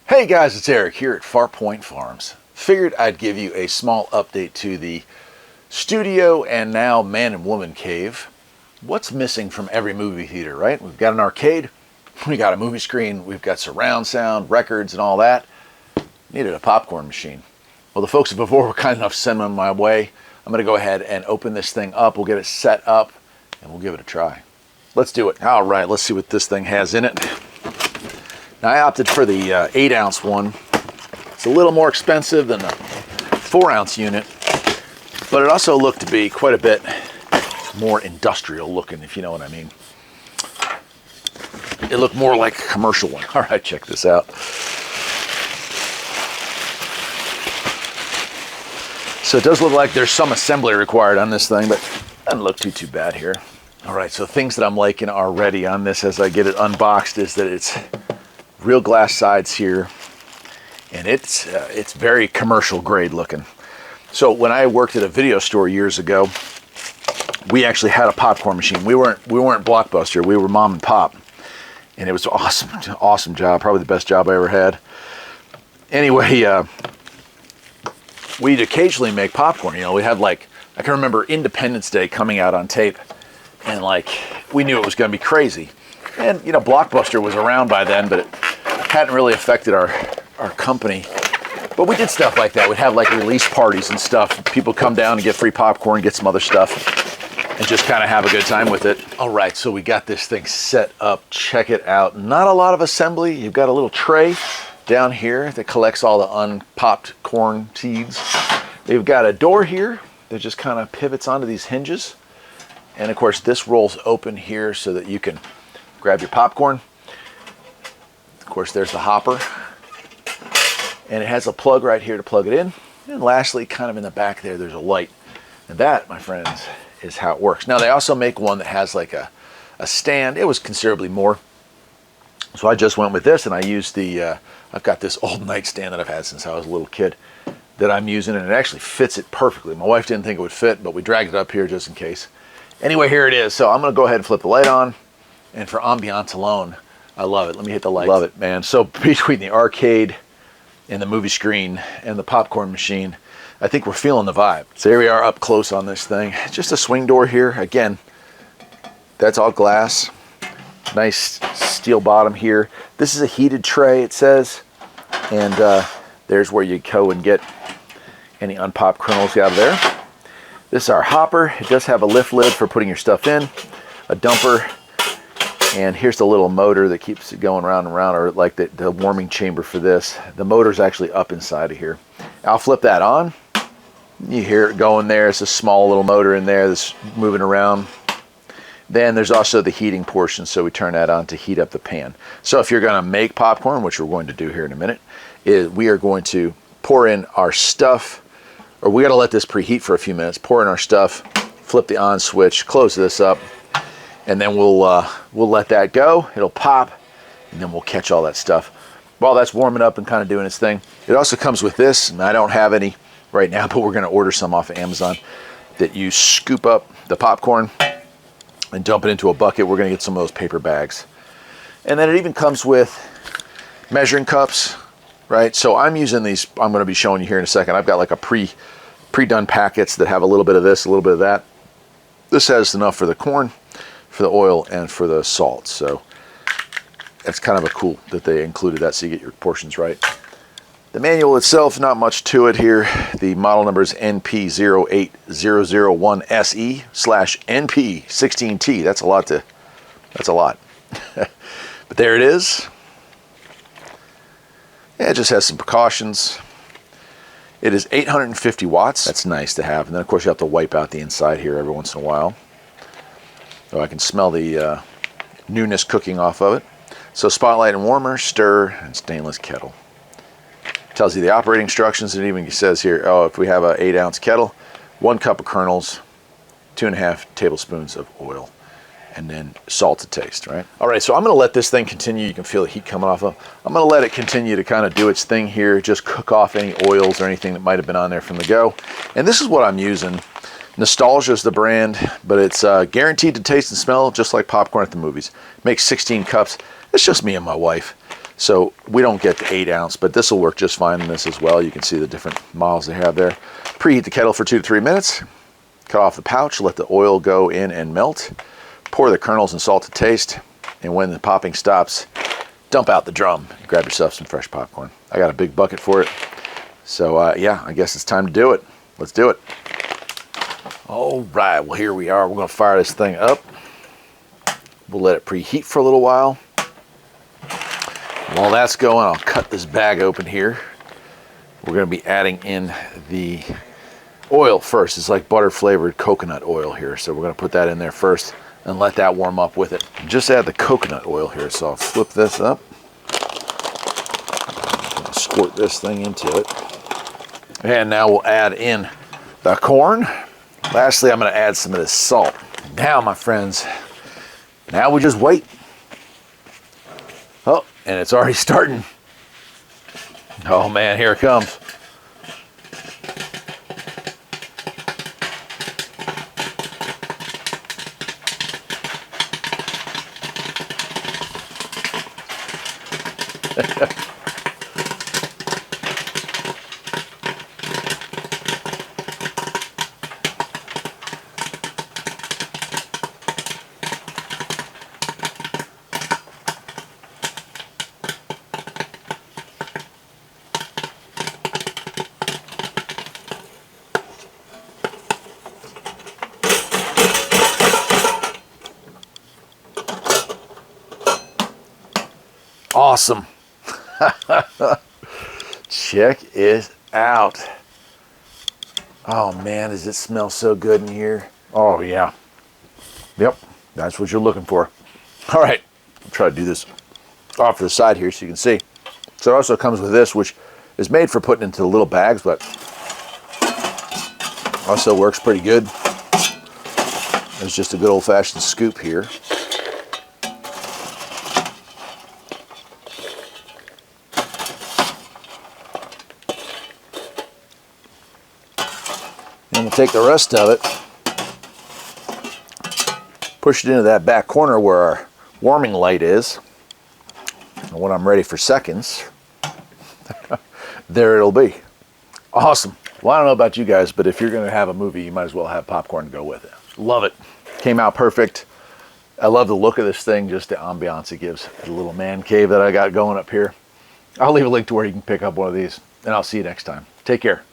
Hey guys, it's Eric here at Farpoint Farms. Figured I'd give you a small update to the studio and now man and woman cave. What's missing from every movie theater, right? We've got an arcade, we got a movie screen, we've got surround sound, records and all that. Needed a popcorn machine. Well, the folks at Vevor were kind enough to send them my way. I'm going to go ahead and open this thing up. We'll get it set up and we'll give it a try. Let's do it. All right, let's see what this thing has in it. Now, I opted for the 8-ounce one. It's a little more expensive than the 4-ounce unit, but it also looked to be quite a bit more industrial looking, if you know what I mean. It looked more like a commercial one. All right, check this out. So it does look like there's some assembly required on this thing, but it doesn't look too bad here. All right, so things that I'm liking already on this as I get it unboxed is that it's real glass sides here, and it's very commercial grade looking. So when I worked at a video store years ago, we actually had a popcorn machine. We weren't Blockbuster, we were mom and pop, and it was awesome job, probably the best job I ever had. Anyway, we'd occasionally make popcorn. You know, we had, like, I can remember Independence Day coming out on tape, and like we knew it was going to be crazy. And you know, Blockbuster was around by then, but it hadn't really affected our company. But we did stuff like that. We'd have like release parties and stuff. People come down and get free popcorn, get some other stuff, and just kind of have a good time with it. All right, so we got this thing set up. Check it out. Not a lot of assembly. You've got a little tray down here that collects all the unpopped corn seeds. We've got a door here that just kind of pivots onto these hinges. And of course, this rolls open here so that you can grab your popcorn. Of course, there's the hopper. And it has a plug right here to plug it in. And lastly, kind of in the back there, there's a light. And that, my friends, is how it works. Now, they also make one that has like a stand. It was considerably more. So I just went with this, and I used the, I've got this old nightstand that I've had since I was a little kid that I'm using, and it actually fits it perfectly. My wife didn't think it would fit, but we dragged it up here just in case. Anyway, here it is. So I'm going to go ahead and flip the light on. And for ambiance alone, I love it. Let me hit the light. Love it, man. So between the arcade and the movie screen and the popcorn machine, I think we're feeling the vibe. So here we are up close on this thing. Just a swing door here. Again, that's all glass. Nice steel bottom here. This is a heated tray, it says. And there's where you go and get any unpopped kernels out of there. This is our hopper. It does have a lift lid for putting your stuff in, a dumper, and here's the little motor that keeps it going round and round, or like the warming chamber for this. The motor's actually up inside of here. I'll flip that on. You hear it going there. It's a small little motor in there that's moving around. Then there's also the heating portion, so we turn that on to heat up the pan. So if you're going to make popcorn, which we're going to do here in a minute, we are going to pour in our stuff, or we got to let this preheat for a few minutes, pour in our stuff, flip the on switch, close this up, and then we'll let that go. It'll pop, and then we'll catch all that stuff while that's warming up and kind of doing its thing. It also comes with this, and I don't have any right now, but we're going to order some off of Amazon, that you scoop up the popcorn and dump it into a bucket. We're going to get some of those paper bags. And then it even comes with measuring cups, right? So I'm using these, I'm going to be showing you here in a second. I've got like a pre-done packets that have a little bit of this, a little bit of that. This has enough for the corn, for the oil, and for the salt. So that's kind of a cool that they included that so you get your portions right. The manual itself, not much to it here. The model number is NP08001SE/NP16T. That's a lot. But there it is. Yeah, it just has some precautions. It is 850 watts. That's nice to have. And then, of course, you have to wipe out the inside here every once in a while. So I can smell the newness cooking off of it. So spotlight and warmer, stir, and stainless kettle. Tells you the operating instructions, and even says here, oh, if we have an 8-ounce kettle, 1 cup of kernels, 2.5 tablespoons of oil, and then salt to taste, right? All right, so I'm gonna let this thing continue. You can feel the heat coming off of. I'm gonna let it continue to kind of do its thing here, just cook off any oils or anything that might have been on there from the go. And this is what I'm using. Nostalgia is the brand, but it's guaranteed to taste and smell just like popcorn at the movies. Makes 16 cups. It's just me and my wife. So we don't get the 8 ounce, but this will work just fine in this as well. You can see the different models they have there. Preheat the kettle for 2 to 3 minutes. Cut off the pouch, let the oil go in and melt. Pour the kernels and salt to taste. And when the popping stops, dump out the drum. Grab yourself some fresh popcorn. I got a big bucket for it. So yeah, I guess it's time to do it. Let's do it. All right, well here we are. We're gonna fire this thing up. We'll let it preheat for a little while. While that's going, I'll cut this bag open here. We're going to be adding in the oil first. It's like butter flavored coconut oil here. So we're going to put that in there first and let that warm up with it. Just add the coconut oil here. So I'll flip this up. Squirt this thing into it. And now we'll add in the corn. Lastly, I'm going to add some of this salt. Now, my friends, now we just wait. Oh, and it's already starting. Oh man, here it comes. Awesome. Check it out. Oh man, does it smell so good in here? Oh yeah. Yep, that's what you're looking for. All right, I'll try to do this off to the side here so you can see. So it also comes with this, which is made for putting into the little bags, but also works pretty good. There's just a good old-fashioned scoop here. And we'll take the rest of it, push it into that back corner where our warming light is. And when I'm ready for seconds, there it'll be. Awesome. Well, I don't know about you guys, but if you're going to have a movie, you might as well have popcorn to go with it. Love it. Came out perfect. I love the look of this thing, just the ambiance it gives. The little man cave that I got going up here. I'll leave a link to where you can pick up one of these, and I'll see you next time. Take care.